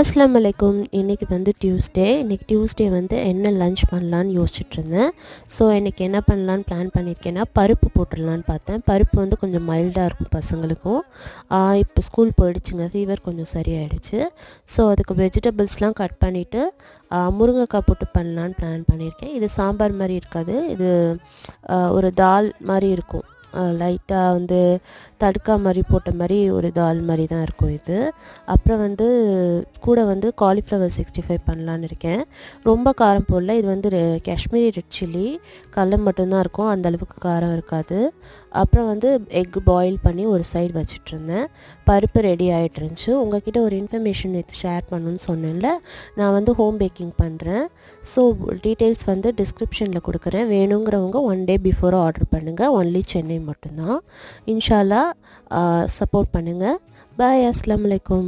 அஸ்ஸலாமு அலைக்கும். இன்றைக்கி வந்து டியூஸ்டே வந்து என்ன லன்ச் பண்ணலான்னு யோசிச்சுட்ருந்தேன். ஸோ இன்றைக்கி என்ன பண்ணலான்னு பிளான் பண்ணியிருக்கேன்னா, பருப்பு போட்டுடலான்னு பார்த்தேன். பருப்பு வந்து கொஞ்சம் மைல்டாக இருக்கும் பசங்களுக்கும். இப்போ ஸ்கூல் போயிடுச்சுங்க, ஃபீவர் கொஞ்சம் சரியாயிடுச்சு. ஸோ அதுக்கு வெஜிடபிள்ஸ்லாம் கட் பண்ணிவிட்டு முருங்கைக்காய் போட்டு பண்ணலான்னு பிளான் பண்ணியிருக்கேன். இது சாம்பார் மாதிரி இருக்காது, இது ஒரு தால் மாதிரி இருக்கும். லைட்டாக வந்து தடுக்கா மாதிரி போட்ட மாதிரி ஒரு தால் மாதிரி தான் இருக்கும் இது. அப்புறம் வந்து கூட வந்து காலிஃப்ளவர் 65 பண்ணலான்னு இருக்கேன். ரொம்ப காரம் போடல, இது வந்து காஷ்மீரி ரெட் சில்லி, கடல மட்டும்தான் இருக்கும், அந்தளவுக்கு காரம் இருக்காது. அப்புறம் வந்து எக் பாயில் பண்ணி ஒரு சைடு வச்சிட்ருந்தேன். பருப்பு ரெடி ஆகிட்டு இருந்துச்சு. உங்கள்கிட்ட ஒரு இன்ஃபர்மேஷன் ஷேர் பண்ணணுன்னு சொன்னேன்ல, நான் வந்து ஹோம் பேக்கிங் பண்ணுறேன். ஸோ டீட்டெயில்ஸ் வந்து டிஸ்கிரிப்ஷனில் கொடுக்குறேன். வேணுங்கிறவங்க 1 டே பிஃபோராக ஆர்டர் பண்ணுங்கள். ஒன்லி சென்னை மட்டும்தான். இன்ஷா அல்லாஹ் சப்போர்ட் பண்ணுங்கள். பாய். அஸ்ஸலாமு அலைக்கும்.